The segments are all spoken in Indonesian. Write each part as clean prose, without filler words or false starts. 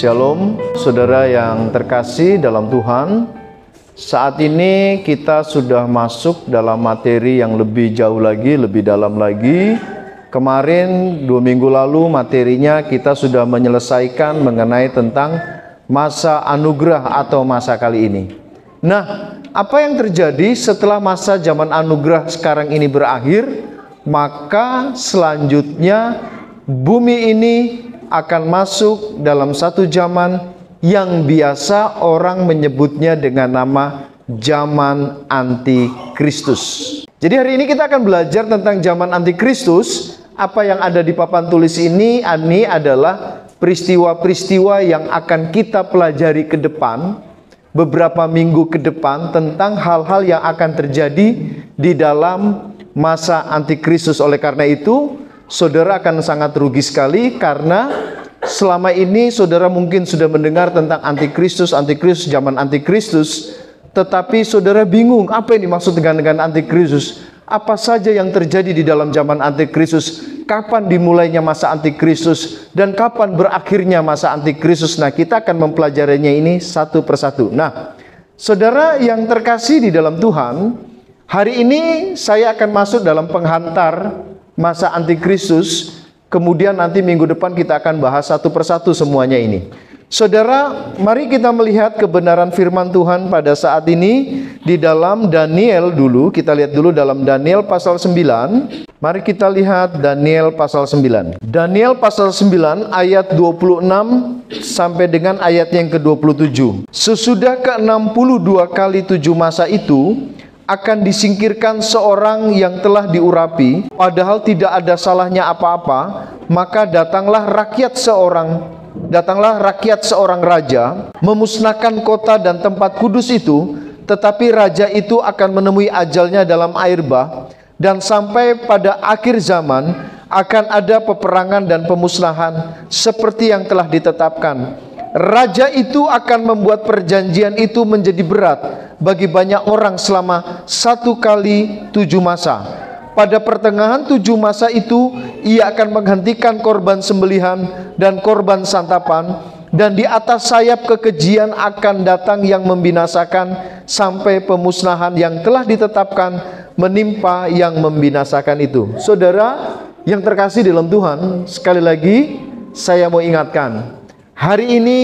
Shalom, saudara yang terkasih dalam Tuhan. Saat ini kita sudah masuk dalam materi yang lebih jauh lagi, lebih dalam lagi. Kemarin 2 minggu lalu materinya kita sudah menyelesaikan mengenai tentang masa anugerah atau masa kali ini. Nah, apa yang terjadi setelah masa zaman anugerah sekarang ini berakhir? Maka selanjutnya bumi ini akan masuk dalam satu zaman yang biasa orang menyebutnya dengan nama zaman antikristus. Jadi hari ini kita akan belajar tentang zaman antikristus. Apa yang ada di papan tulis ini adalah peristiwa-peristiwa yang akan kita pelajari ke depan, beberapa minggu ke depan, tentang hal-hal yang akan terjadi di dalam masa antikristus. Oleh karena itu, saudara akan sangat rugi sekali karena selama ini saudara mungkin sudah mendengar tentang antikristus, zaman antikristus, tetapi saudara bingung apa yang dimaksud dengan antikristus. Apa saja yang terjadi di dalam zaman antikristus? Kapan dimulainya masa antikristus dan kapan berakhirnya masa antikristus? Nah, kita akan mempelajarinya ini satu persatu. Nah, saudara yang terkasih di dalam Tuhan, hari ini saya akan masuk dalam penghantar masa antikristus. Kemudian nanti minggu depan kita akan bahas satu persatu semuanya ini. Saudara, mari kita melihat kebenaran firman Tuhan pada saat ini di dalam Daniel dulu. Kita lihat dulu dalam Daniel pasal 9. Mari kita lihat Daniel pasal 9. Daniel pasal 9 ayat 26 sampai dengan ayat yang ke-27. Sesudah ke-62 kali 7 masa itu akan disingkirkan seorang yang telah diurapi, padahal tidak ada salahnya apa-apa, maka datanglah rakyat seorang raja, memusnahkan kota dan tempat kudus itu, tetapi raja itu akan menemui ajalnya dalam air bah, dan sampai pada akhir zaman akan ada peperangan dan pemusnahan seperti yang telah ditetapkan. Raja itu akan membuat perjanjian itu menjadi berat bagi banyak orang selama 1 kali 7 masa. Pada pertengahan 7 masa itu, ia akan menghentikan korban sembelihan dan korban santapan, dan di atas sayap kekejian akan datang yang membinasakan sampai pemusnahan yang telah ditetapkan menimpa yang membinasakan itu. Saudara yang terkasih dalam Tuhan, sekali lagi saya mau ingatkan, hari ini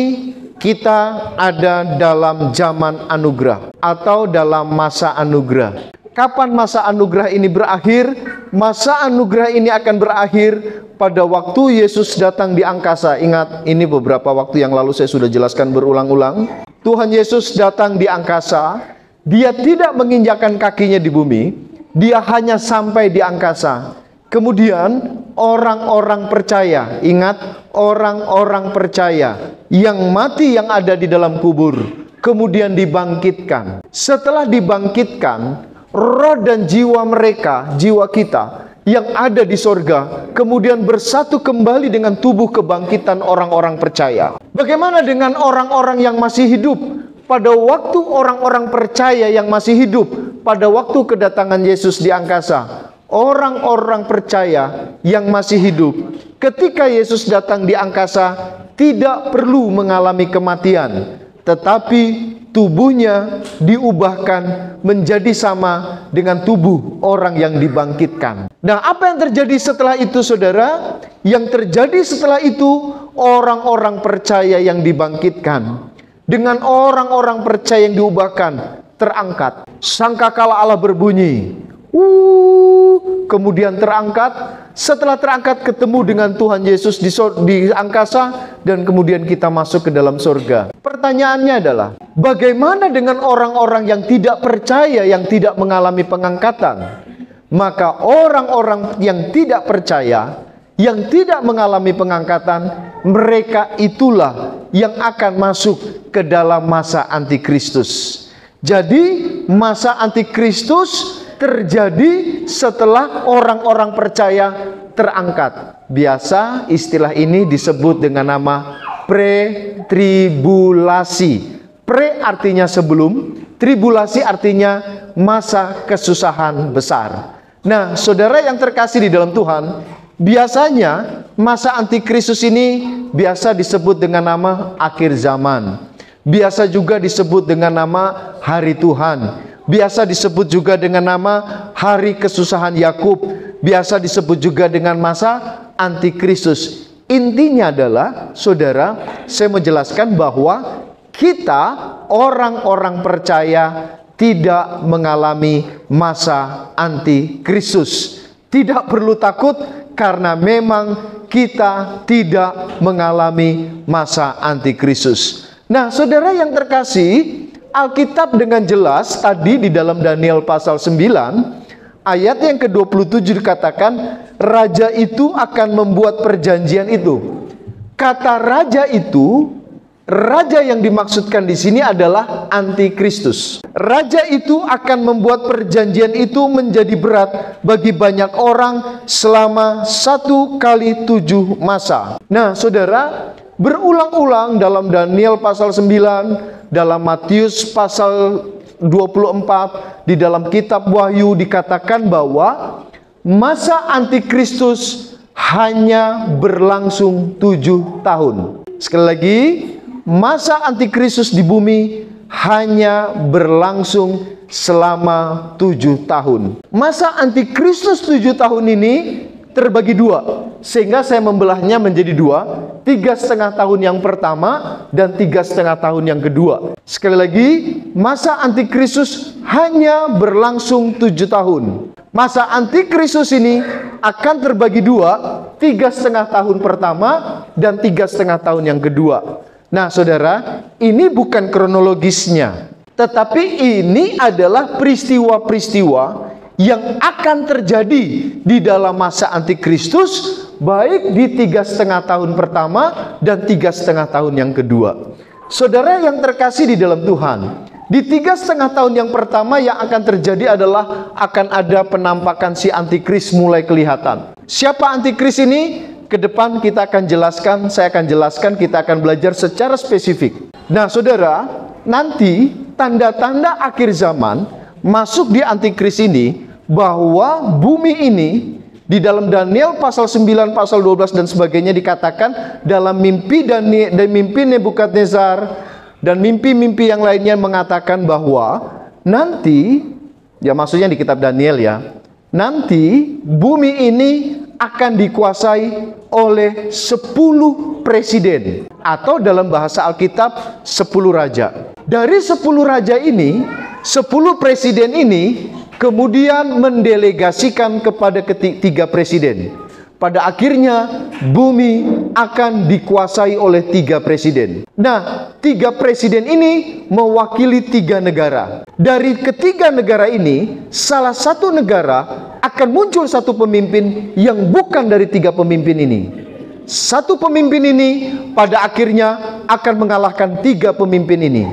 kita ada dalam zaman anugerah atau dalam masa anugerah. Kapan masa anugerah ini berakhir? Masa anugerah ini akan berakhir pada waktu Yesus datang di angkasa. Ingat, ini beberapa waktu yang lalu saya sudah jelaskan berulang-ulang. Tuhan Yesus datang di angkasa. Dia tidak menginjakkan kakinya di bumi. Dia hanya sampai di angkasa. Kemudian orang-orang percaya, ingat, orang-orang percaya yang mati yang ada di dalam kubur kemudian dibangkitkan. Setelah dibangkitkan, roh dan jiwa mereka, jiwa kita yang ada di sorga kemudian bersatu kembali dengan tubuh kebangkitan orang-orang percaya. Bagaimana dengan orang-orang yang masih hidup? Pada waktu orang-orang percaya yang masih hidup, pada waktu kedatangan Yesus di angkasa, orang-orang percaya yang masih hidup, ketika Yesus datang di angkasa, tidak perlu mengalami kematian, tetapi tubuhnya diubahkan menjadi sama dengan tubuh orang yang dibangkitkan. Nah, apa yang terjadi setelah itu, saudara? Yang terjadi setelah itu, orang-orang percaya yang dibangkitkan dengan orang-orang percaya yang diubahkan terangkat. Sangkakala Allah berbunyi, kemudian terangkat. Setelah terangkat ketemu dengan Tuhan Yesus di angkasa, dan kemudian kita masuk ke dalam surga. Pertanyaannya adalah, bagaimana dengan orang-orang yang tidak percaya, yang tidak mengalami pengangkatan? Maka orang-orang yang tidak percaya, yang tidak mengalami pengangkatan, mereka itulah yang akan masuk ke dalam masa antikristus. Jadi masa antikristus terjadi setelah orang-orang percaya terangkat. Biasa istilah ini disebut dengan nama pre-tribulasi. Pre artinya sebelum, tribulasi artinya masa kesusahan besar. Nah, saudara yang terkasih di dalam Tuhan, Biasanya masa antikristus ini biasa disebut dengan nama akhir zaman. Biasa juga disebut dengan nama hari Tuhan. Biasa disebut juga dengan nama hari kesusahan Yakub. Biasa disebut juga dengan masa antikristus. Intinya adalah, saudara, saya menjelaskan bahwa kita orang-orang percaya tidak mengalami masa antikristus. Tidak perlu takut karena memang kita tidak mengalami masa antikristus. Nah, saudara yang terkasih, Alkitab dengan jelas tadi di dalam Daniel pasal 9 ayat yang ke-27 dikatakan raja itu akan membuat perjanjian itu. Kata raja itu, raja yang dimaksudkan di sini adalah antikristus. Raja itu akan membuat perjanjian itu menjadi berat bagi banyak orang selama 1 kali 7 masa. Nah, saudara, berulang-ulang dalam Daniel pasal 9, dalam Matius pasal 24, di dalam kitab Wahyu dikatakan bahwa masa antikristus hanya berlangsung 7 tahun. Sekali lagi, masa antikristus di bumi hanya berlangsung selama 7 tahun. Masa antikristus 7 tahun ini terbagi dua, sehingga saya membelahnya menjadi dua, 3,5 tahun yang pertama dan 3,5 tahun yang kedua. Sekali lagi, masa antikristus hanya berlangsung 7 tahun. Masa antikristus ini akan terbagi dua, 3,5 tahun pertama dan 3,5 tahun yang kedua. Nah, saudara, ini bukan kronologisnya, tetapi ini adalah peristiwa-peristiwa yang akan terjadi di dalam masa antikristus, baik di 3,5 tahun pertama dan 3,5 tahun yang kedua. Saudara yang terkasih di dalam Tuhan, di 3,5 tahun yang pertama yang akan terjadi adalah akan ada penampakan si antikris mulai kelihatan. Siapa antikris ini? Ke depan kita akan jelaskan, saya akan jelaskan, kita akan belajar secara spesifik. Nah, saudara, nanti tanda-tanda akhir zaman masuk di antikris ini, bahwa bumi ini di dalam Daniel pasal 9, pasal 12 dan sebagainya dikatakan dalam mimpi dan mimpi Nebukadnezar dan mimpi-mimpi yang lainnya mengatakan bahwa nanti, ya maksudnya di kitab Daniel ya, nanti bumi ini akan dikuasai oleh 10 presiden, atau dalam bahasa Alkitab 10 raja. Dari 10 raja ini, 10 presiden ini kemudian mendelegasikan kepada ketiga presiden. Pada akhirnya bumi akan dikuasai oleh 3 presiden. Nah, 3 presiden ini mewakili 3 negara. Dari ketiga negara ini, salah satu negara akan muncul satu pemimpin yang bukan dari 3 pemimpin ini. Satu pemimpin ini pada akhirnya akan mengalahkan 3 pemimpin ini.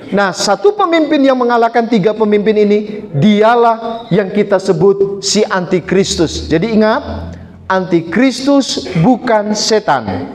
Nah, satu pemimpin yang mengalahkan 3 pemimpin ini, dialah yang kita sebut si antikristus. Jadi ingat, antikristus bukan setan.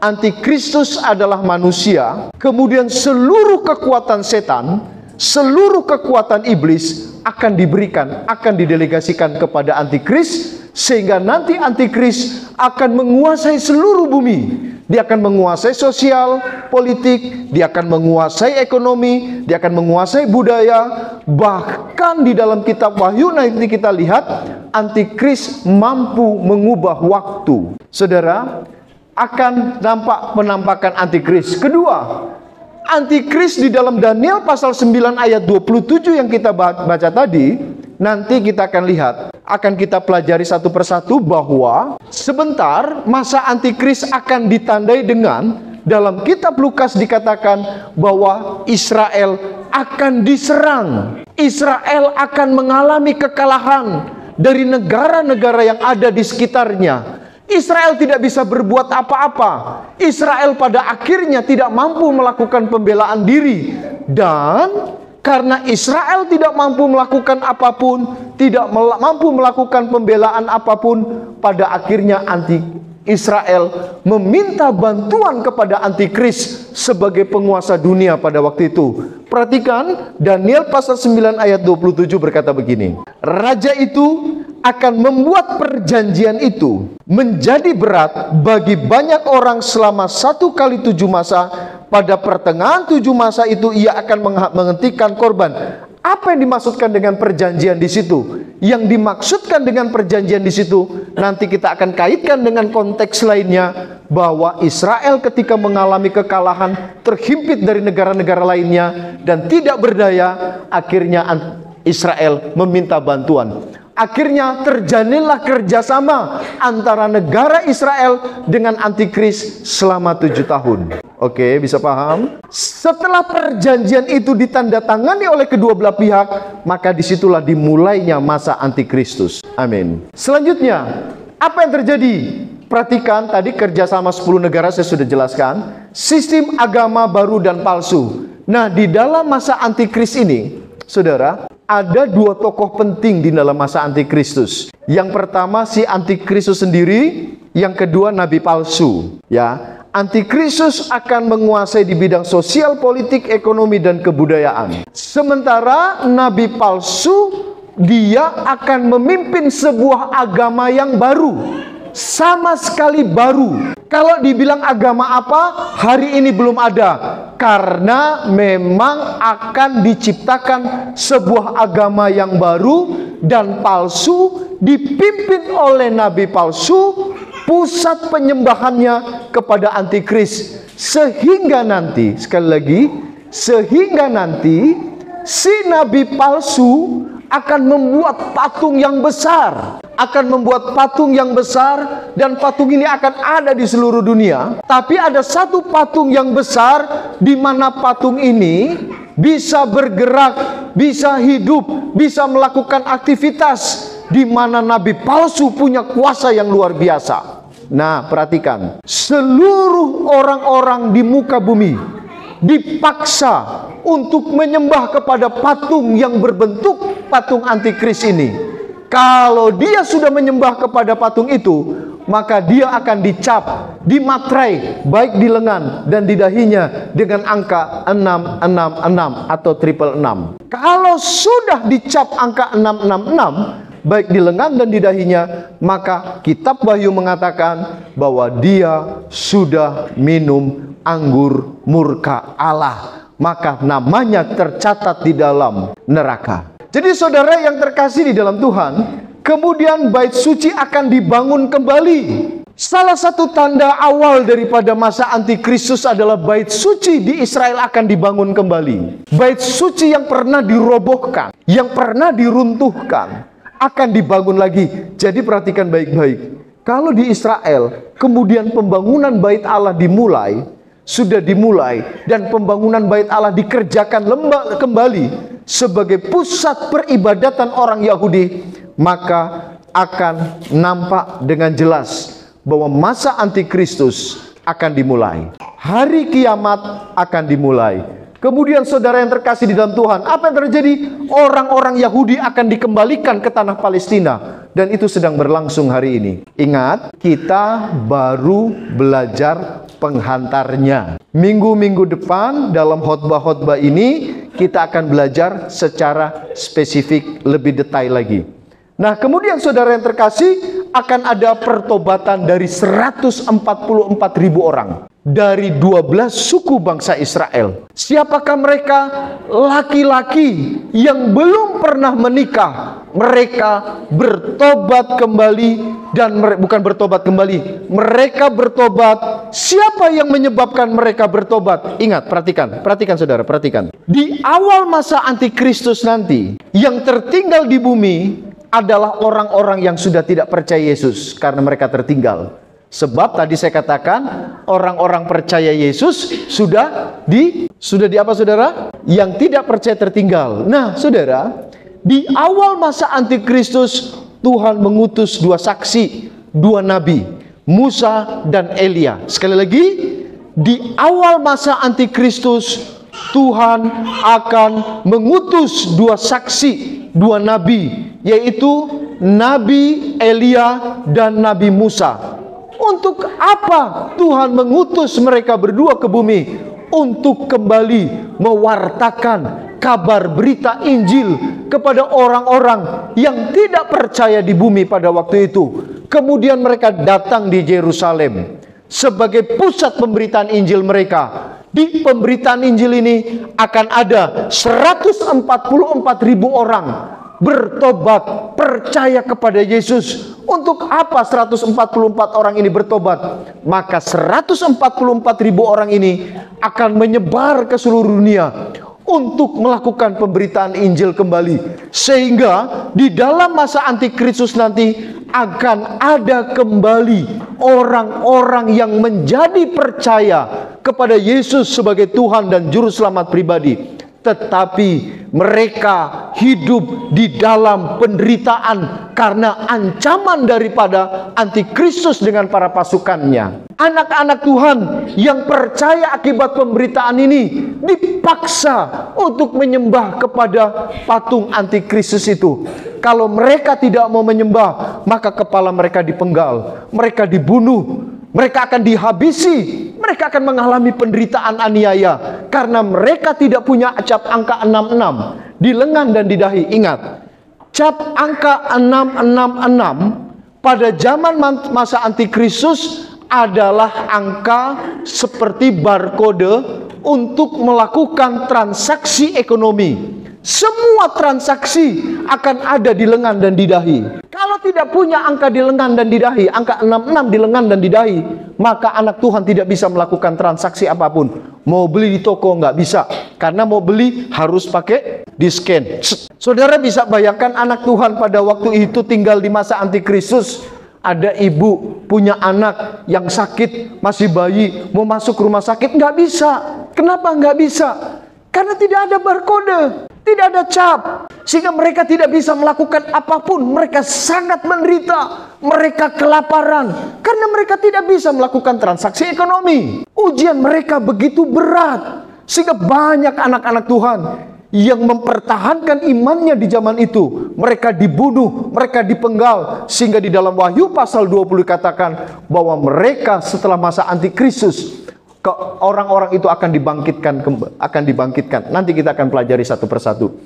Antikristus adalah manusia. Kemudian seluruh kekuatan setan, seluruh kekuatan iblis akan diberikan, akan didelegasikan kepada antikris, sehingga nanti antikris akan menguasai seluruh bumi. Dia akan menguasai sosial, politik, dia akan menguasai ekonomi, dia akan menguasai budaya. Bahkan di dalam kitab Wahyu nanti kita lihat antikris mampu mengubah waktu. Saudara, akan nampak penampakan antikris. Kedua, antikris di dalam Daniel pasal 9 ayat 27 yang kita baca tadi, nanti kita akan lihat, akan kita pelajari satu persatu bahwa sebentar masa antikris akan ditandai dengan, dalam kitab Lukas dikatakan bahwa Israel akan diserang. Israel akan mengalami kekalahan dari negara-negara yang ada di sekitarnya. Israel tidak bisa berbuat apa-apa. Israel pada akhirnya tidak mampu melakukan pembelaan diri. Dan karena Israel tidak mampu melakukan apapun, tidak mampu melakukan pembelaan apapun, pada akhirnya Israel meminta bantuan kepada antikris sebagai penguasa dunia pada waktu itu. Perhatikan, Daniel pasal 9 ayat 27 berkata begini, raja itu akan membuat perjanjian itu menjadi berat bagi banyak orang selama 1 kali 7 masa. Pada pertengahan 7 masa itu ia akan menghentikan korban. Apa yang dimaksudkan dengan perjanjian di situ? Yang dimaksudkan dengan perjanjian di situ nanti kita akan kaitkan dengan konteks lainnya, bahwa Israel ketika mengalami kekalahan, terhimpit dari negara-negara lainnya dan tidak berdaya, akhirnya Israel meminta bantuan. Akhirnya terjalinlah kerjasama antara negara Israel dengan antikris selama 7 tahun. Oke, bisa paham? Setelah perjanjian itu ditandatangani oleh kedua belah pihak, maka disitulah dimulainya masa antikristus. Amin. Selanjutnya, apa yang terjadi? Perhatikan tadi kerjasama 10 negara saya sudah jelaskan. Sistem agama baru dan palsu. Nah, di dalam masa antikris ini, saudara, ada 2 tokoh penting di dalam masa antikristus. Yang pertama si antikristus sendiri, yang kedua nabi palsu. Ya, antikristus akan menguasai di bidang sosial, politik, ekonomi, dan kebudayaan. Sementara nabi palsu, dia akan memimpin sebuah agama yang baru. Sama sekali baru. Kalau dibilang agama apa, hari ini belum ada. Karena memang akan diciptakan sebuah agama yang baru dan palsu, dipimpin oleh nabi palsu, pusat penyembahannya kepada antikris. Sehingga nanti, sekali lagi, sehingga nanti si nabi palsu akan membuat patung yang besar, dan patung ini akan ada di seluruh dunia. Tapi ada satu patung yang besar, di mana patung ini bisa bergerak, bisa hidup, bisa melakukan aktivitas, di mana nabi palsu punya kuasa yang luar biasa. Nah, perhatikan, seluruh orang-orang di muka bumi dipaksa untuk menyembah kepada patung yang berbentuk patung antikris ini. Kalau dia sudah menyembah kepada patung itu, maka dia akan dicap, dimatrai, baik di lengan dan di dahinya dengan angka 666 atau 666. Kalau sudah dicap angka 666, baik di lengan dan di dahinya, maka kitab Wahyu mengatakan bahwa dia sudah minum anggur murka Allah, maka namanya tercatat di dalam neraka. Jadi saudara yang terkasih di dalam Tuhan, kemudian bait suci akan dibangun kembali. Salah satu tanda awal daripada masa antikristus adalah bait suci di Israel akan dibangun kembali. Bait suci yang pernah dirobohkan, yang pernah diruntuhkan, akan dibangun lagi. Jadi perhatikan baik-baik. Kalau di Israel, kemudian pembangunan bait Allah sudah dimulai, dan pembangunan bait Allah dikerjakan kembali sebagai pusat peribadatan orang Yahudi, maka akan nampak dengan jelas bahwa masa antikristus akan dimulai. Hari kiamat akan dimulai. Kemudian saudara yang terkasih di dalam Tuhan, apa yang terjadi? Orang-orang Yahudi akan dikembalikan ke tanah Palestina, dan itu sedang berlangsung hari ini. Ingat, kita baru belajar penghantarnya. Minggu-minggu depan dalam khotbah-khotbah ini kita akan belajar secara spesifik lebih detail lagi. Nah, kemudian saudara yang terkasih, akan ada pertobatan dari 144.000 orang dari 12 suku bangsa Israel. Siapakah mereka? Laki-laki yang belum pernah menikah. Mereka bertobat kembali, dan bukan bertobat kembali, mereka bertobat. Siapa yang menyebabkan mereka bertobat? Ingat, perhatikan saudara, perhatikan. Di awal masa antikristus nanti, yang tertinggal di bumi adalah orang-orang yang sudah tidak percaya Yesus, karena mereka tertinggal. Sebab tadi saya katakan, orang-orang percaya Yesus sudah di apa saudara? Yang tidak percaya tertinggal. Nah saudara, di awal masa antikristus, Tuhan mengutus 2 saksi, 2 nabi, Musa dan Elia. Sekali lagi, di awal masa antikristus, Tuhan akan mengutus 2 saksi, 2 nabi, yaitu Nabi Elia dan Nabi Musa. Untuk apa Tuhan mengutus mereka berdua ke bumi? Untuk kembali mewartakan kabar berita Injil kepada orang-orang yang tidak percaya di bumi pada waktu itu. Kemudian mereka datang di Yerusalem sebagai pusat pemberitaan Injil mereka. Di pemberitaan Injil ini akan ada 144.000 orang bertobat, percaya kepada Yesus. Untuk apa 144 orang ini bertobat? Maka 144.000 orang ini akan menyebar ke seluruh dunia untuk melakukan pemberitaan Injil kembali. Sehingga di dalam masa antikristus nanti akan ada kembali orang-orang yang menjadi percaya kepada Yesus sebagai Tuhan dan Juru Selamat pribadi. Tetapi mereka hidup di dalam penderitaan karena ancaman daripada antikristus dengan para pasukannya. Anak-anak Tuhan yang percaya akibat pemberitaan ini dipaksa untuk menyembah kepada patung antikristus itu. Kalau mereka tidak mau menyembah, maka kepala mereka dipenggal, mereka dibunuh, mereka akan dihabisi, mereka akan mengalami penderitaan aniaya karena mereka tidak punya cap angka 66 di lengan dan di dahi. Ingat, cap angka 666 pada zaman masa antikristus adalah angka seperti barcode untuk melakukan transaksi ekonomi. Semua transaksi akan ada di lengan dan di dahi. Kalau tidak punya angka di lengan dan di dahi, angka 66 di lengan dan di dahi, maka anak Tuhan tidak bisa melakukan transaksi apapun. Mau beli di toko nggak bisa, karena mau beli harus pakai di-scan. Saudara bisa bayangkan anak Tuhan pada waktu itu tinggal di masa antikristus. Ada ibu punya anak yang sakit, masih bayi, mau masuk rumah sakit, nggak bisa. Kenapa nggak bisa? Karena tidak ada barcode, tidak ada cap, sehingga mereka tidak bisa melakukan apapun. Mereka sangat menderita, mereka kelaparan, karena mereka tidak bisa melakukan transaksi ekonomi. Ujian mereka begitu berat, sehingga banyak anak-anak Tuhan yang mempertahankan imannya di zaman itu. Mereka dibunuh, mereka dipenggal, sehingga di dalam Wahyu pasal 20 dikatakan bahwa mereka setelah masa antikristus, orang-orang itu akan dibangkitkan. Nanti kita akan pelajari satu persatu.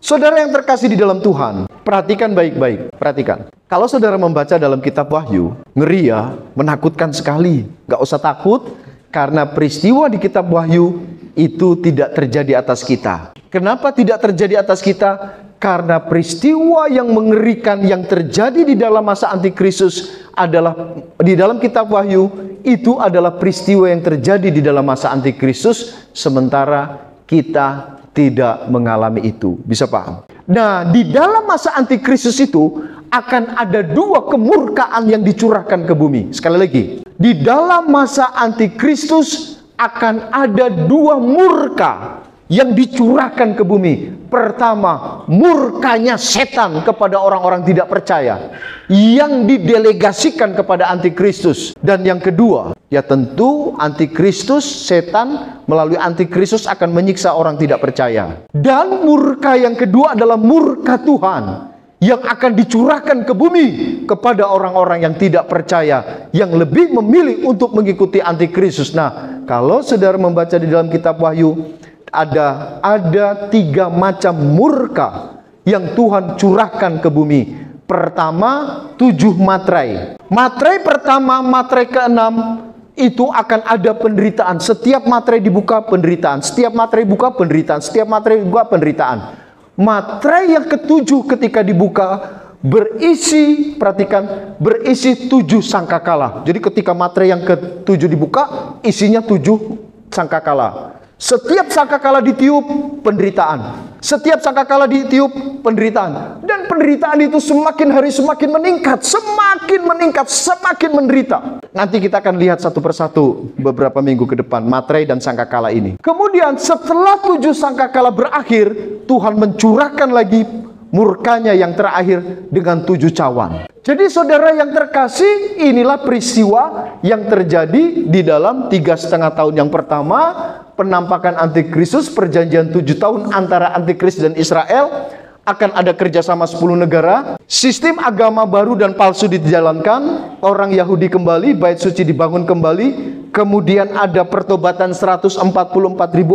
Saudara yang terkasih di dalam Tuhan, perhatikan baik-baik. Perhatikan. Kalau saudara membaca dalam kitab Wahyu, ngeri ya, menakutkan sekali. Gak usah takut, karena peristiwa di kitab Wahyu itu tidak terjadi atas kita. Kenapa tidak terjadi atas kita? Karena peristiwa yang mengerikan yang terjadi di dalam masa antikristus adalah di dalam kitab Wahyu, itu adalah peristiwa yang terjadi di dalam masa antikristus, sementara kita tidak mengalami itu. Bisa paham? Nah, di dalam masa antikristus itu akan ada dua kemurkaan yang dicurahkan ke bumi. Sekali lagi, di dalam masa antikristus akan ada dua murka yang dicurahkan ke bumi. Pertama, murkanya setan kepada orang-orang tidak percaya yang didelegasikan kepada antikristus. Dan yang kedua, ya tentu antikristus, setan melalui antikristus akan menyiksa orang tidak percaya. Dan murka yang kedua adalah murka Tuhan yang akan dicurahkan ke bumi kepada orang-orang yang tidak percaya, yang lebih memilih untuk mengikuti antikristus. Nah, kalau saudara membaca di dalam kitab Wahyu, ada tiga macam murka yang Tuhan curahkan ke bumi. Pertama, 7 materai. Materai pertama, materai ke-6, itu akan ada penderitaan. Setiap materai dibuka, penderitaan. Setiap materai buka, penderitaan. Setiap materai buka, penderitaan. Materai yang ke-7 ketika dibuka berisi, perhatikan, berisi 7 sangkakala. Jadi ketika materai yang ke-7 dibuka, isinya 7 sangkakala. Setiap sangkakala ditiup, penderitaan. Setiap sangkakala ditiup, penderitaan. Dan penderitaan itu semakin hari semakin meningkat, semakin menderita. Nanti kita akan lihat satu persatu beberapa minggu ke depan materai dan sangkakala ini. Kemudian setelah 7 sangkakala berakhir, Tuhan mencurahkan lagi murkanya yang terakhir dengan 7 cawan. Jadi saudara yang terkasih, inilah peristiwa yang terjadi di dalam 3,5 tahun yang pertama, penampakan antikristus, perjanjian 7 tahun antara antikristus dan Israel. Akan ada kerjasama 10 negara, sistem agama baru dan palsu dijalankan, orang Yahudi kembali, bait suci dibangun kembali, kemudian ada pertobatan 144.000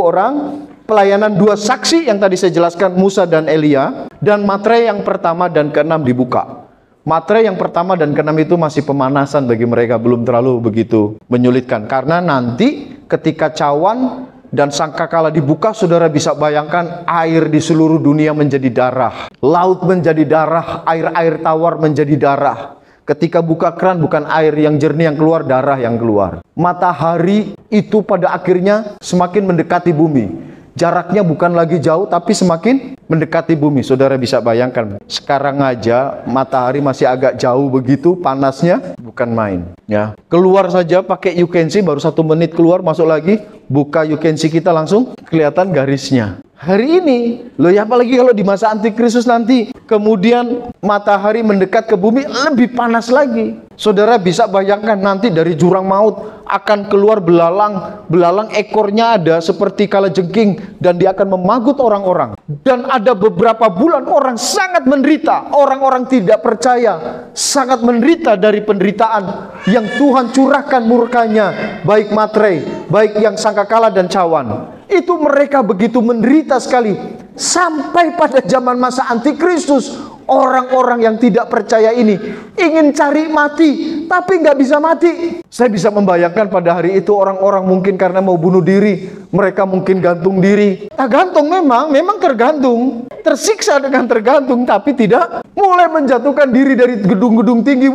orang, pelayanan dua saksi yang tadi saya jelaskan, Musa dan Elia, dan materai yang pertama dan keenam dibuka. Materai yang pertama dan keenam itu masih pemanasan bagi mereka, belum terlalu begitu menyulitkan. Karena nanti ketika cawan dan sangkakala dibuka, saudara bisa bayangkan air di seluruh dunia menjadi darah. Laut menjadi darah, air-air tawar menjadi darah. Ketika buka keran, bukan air yang jernih yang keluar, darah yang keluar. Matahari itu pada akhirnya semakin mendekati bumi. Jaraknya bukan lagi jauh, tapi semakin mendekati bumi. Saudara bisa bayangkan, sekarang aja matahari masih agak jauh begitu, panasnya bukan main. Ya, keluar saja pakai you can see, baru 1 menit keluar, masuk lagi, buka you can see kita langsung kelihatan garisnya. Hari ini, loh ya apalagi kalau di masa antikristus nanti, kemudian matahari mendekat ke bumi, lebih panas lagi. Saudara bisa bayangkan nanti dari jurang maut akan keluar belalang. Belalang ekornya ada seperti kalajengking dan dia akan memagut orang-orang. Dan ada beberapa bulan orang sangat menderita. Orang-orang tidak percaya sangat menderita dari penderitaan yang Tuhan curahkan murkanya, baik materai, baik yang sangkakala dan cawan. Itu mereka begitu menderita sekali. Sampai pada zaman masa antikristus, orang-orang yang tidak percaya ini ingin cari mati, tapi nggak bisa mati. Saya bisa membayangkan pada hari itu orang-orang mungkin karena mau bunuh diri, mereka mungkin gantung diri. Nah, gantung memang tergantung, tersiksa dengan tergantung, tapi tidak mulai menjatuhkan diri dari gedung-gedung tinggi.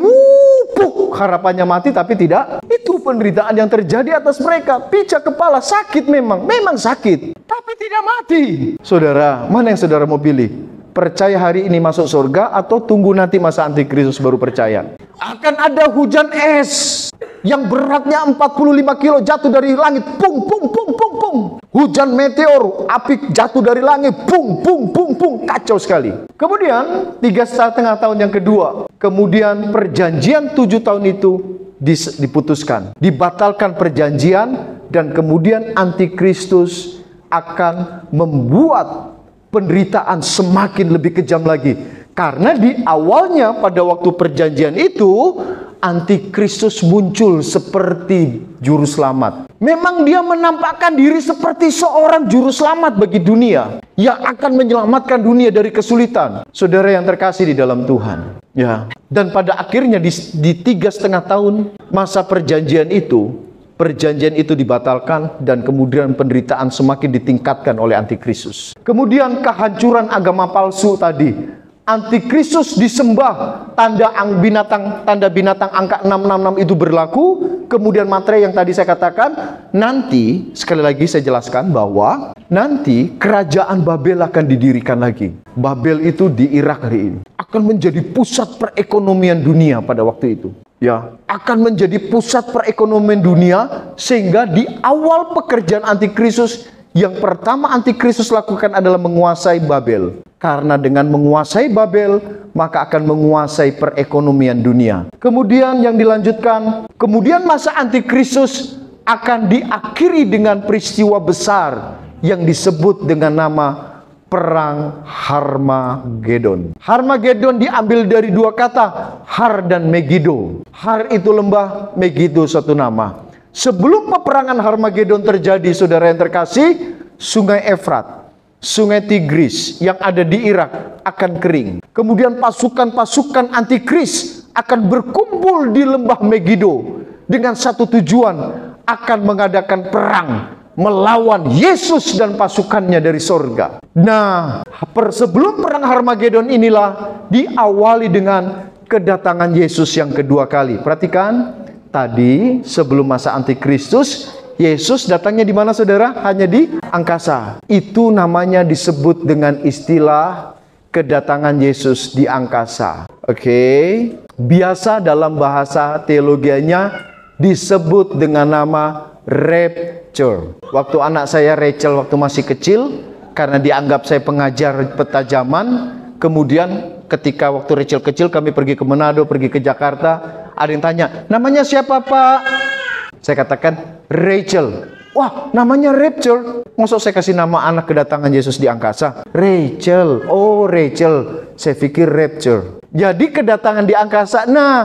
Puk, harapannya mati tapi tidak. Itu penderitaan yang terjadi atas mereka. Pijak kepala, sakit memang sakit, tapi tidak mati. Saudara, mana yang saudara mau pilih? Percaya hari ini masuk surga atau tunggu nanti masa antikristus baru percaya? Akan ada hujan es yang beratnya 45 kilo jatuh dari langit, pung pung pung pung pung. Hujan meteor, api jatuh dari langit, pung pung pung pung, kacau sekali. Kemudian 3,5 tahun yang kedua, kemudian perjanjian 7 tahun itu diputuskan, dibatalkan perjanjian, dan kemudian antikristus akan membuat penderitaan semakin lebih kejam lagi. Karena di awalnya pada waktu perjanjian itu, antikristus muncul seperti juru selamat. Memang dia menampakkan diri seperti seorang juru selamat bagi dunia, yang akan menyelamatkan dunia dari kesulitan. Saudara yang terkasih di dalam Tuhan, ya. Dan pada akhirnya di 3,5 tahun masa perjanjian itu dibatalkan, dan kemudian penderitaan semakin ditingkatkan oleh antikristus. Kemudian kehancuran agama palsu tadi. Antikristus disembah, tanda binatang angka 666 itu berlaku. Kemudian materai yang tadi saya katakan, nanti sekali lagi saya jelaskan bahwa nanti kerajaan Babel akan didirikan lagi. Babel itu di Irak hari ini akan menjadi pusat perekonomian dunia pada waktu itu. Ya, akan menjadi pusat perekonomian dunia, sehingga di awal pekerjaan antikristus, yang pertama antikristus lakukan adalah menguasai Babel. Karena dengan menguasai Babel, maka akan menguasai perekonomian dunia. Kemudian yang dilanjutkan, kemudian masa antikristus akan diakhiri dengan peristiwa besar yang disebut dengan nama Perang Harmagedon. Harmagedon diambil dari 2 kata, Har dan Megiddo. Har itu lembah, Megiddo suatu nama. Sebelum peperangan Harmagedon terjadi, saudara yang terkasih, sungai Efrat, sungai Tigris yang ada di Irak akan kering. Kemudian pasukan-pasukan antikris akan berkumpul di lembah Megiddo dengan satu tujuan, akan mengadakan perang melawan Yesus dan pasukannya dari sorga. Nah, sebelum perang Harmagedon inilah diawali dengan kedatangan Yesus yang kedua kali. Perhatikan, tadi sebelum masa antikristus, Yesus datangnya di mana saudara? Hanya di angkasa. Itu namanya disebut dengan istilah kedatangan Yesus di angkasa. Oke. Biasa dalam bahasa teologianya disebut dengan nama rapture. Waktu anak saya Rachel waktu masih kecil, karena dianggap saya pengajar peta zaman, kemudian ketika waktu Rachel kecil kami pergi ke Manado, pergi ke Jakarta, ada yang tanya, namanya siapa Pak? Saya katakan Rachel. Wah, namanya rapture. Maksud saya kasih nama anak kedatangan Yesus di angkasa? Rachel. Oh, Rachel. Saya pikir rapture. Jadi kedatangan di angkasa. Nah,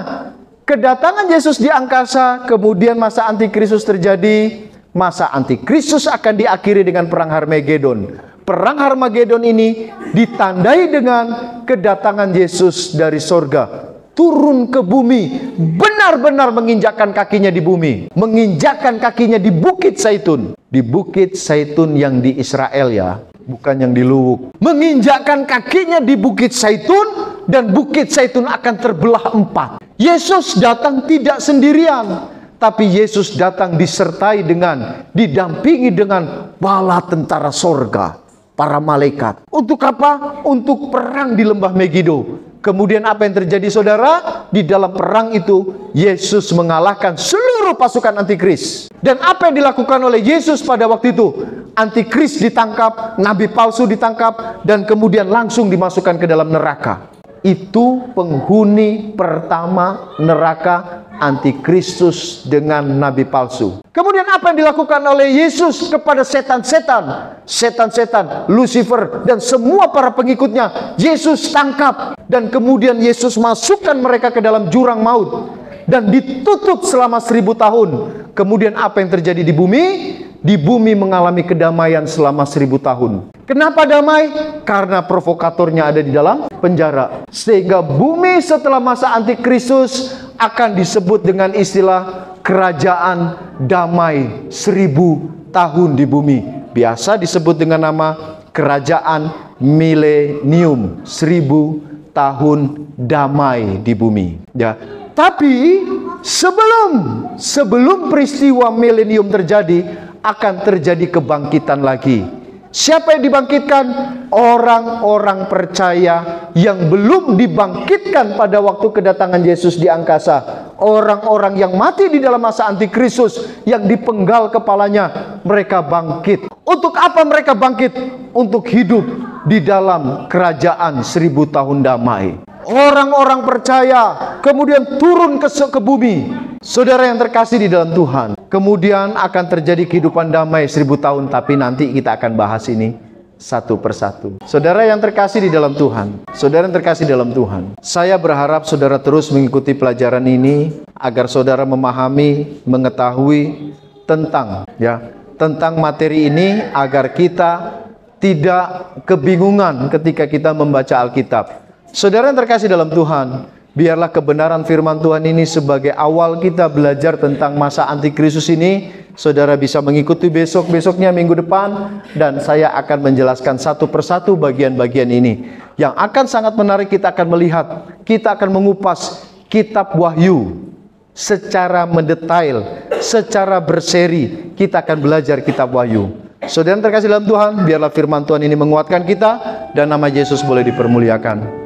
kedatangan Yesus di angkasa, kemudian masa antikristus terjadi, masa antikristus akan diakhiri dengan perang Harmagedon. Perang Harmagedon ini ditandai dengan kedatangan Yesus dari sorga, turun ke bumi, benar-benar menginjakkan kakinya di bumi, menginjakkan kakinya di Bukit Zaitun, di Bukit Zaitun yang di Israel ya, bukan yang di Luwuk. Menginjakkan kakinya di Bukit Zaitun, dan Bukit Zaitun akan terbelah 4. Yesus datang tidak sendirian, tapi Yesus datang didampingi dengan bala tentara sorga, para malaikat. Untuk apa? Untuk perang di lembah Megido. Kemudian apa yang terjadi, saudara? Di dalam perang itu, Yesus mengalahkan seluruh pasukan antikris. Dan apa yang dilakukan oleh Yesus pada waktu itu? Antikris ditangkap, nabi palsu ditangkap, dan kemudian langsung dimasukkan ke dalam neraka. Itu penghuni pertama neraka, antikristus dengan nabi palsu. Kemudian apa yang dilakukan oleh Yesus kepada setan-setan? Setan-setan, Lucifer, dan semua para pengikutnya, Yesus tangkap. Dan kemudian Yesus masukkan mereka ke dalam jurang maut. Dan ditutup selama 1000 tahun. Kemudian apa yang terjadi di bumi? Di bumi mengalami kedamaian selama 1000 tahun. Kenapa damai? Karena provokatornya ada di dalam penjara. Sehingga bumi setelah masa antikristus akan disebut dengan istilah kerajaan damai 1000 tahun di bumi. Biasa disebut dengan nama kerajaan milenium, 1000 tahun damai di bumi. Ya. Tapi sebelum peristiwa milenium terjadi, akan terjadi kebangkitan lagi. Siapa yang dibangkitkan? Orang-orang percaya yang belum dibangkitkan pada waktu kedatangan Yesus di angkasa. Orang-orang yang mati di dalam masa antikristus, yang dipenggal kepalanya, mereka bangkit. Untuk apa mereka bangkit? Untuk hidup di dalam kerajaan 1000 tahun damai. Orang-orang percaya kemudian turun ke bumi. Saudara yang terkasih di dalam Tuhan, kemudian akan terjadi kehidupan damai 1000 tahun. Tapi nanti kita akan bahas ini satu persatu. Saudara yang terkasih di dalam Tuhan, saudara yang terkasih dalam Tuhan, saya berharap saudara terus mengikuti pelajaran ini agar saudara memahami, mengetahui tentang materi ini, agar kita tidak kebingungan ketika kita membaca Alkitab. Saudara yang terkasih dalam Tuhan, biarlah kebenaran firman Tuhan ini sebagai awal kita belajar tentang masa antikristus ini. Saudara bisa mengikuti besoknya minggu depan, dan saya akan menjelaskan satu persatu bagian-bagian ini. Yang akan sangat menarik, kita akan melihat, kita akan mengupas kitab Wahyu secara mendetail, secara berseri. Kita akan belajar kitab Wahyu. Saudara yang terkasih dalam Tuhan, biarlah firman Tuhan ini menguatkan kita, dan nama Yesus boleh dipermuliakan.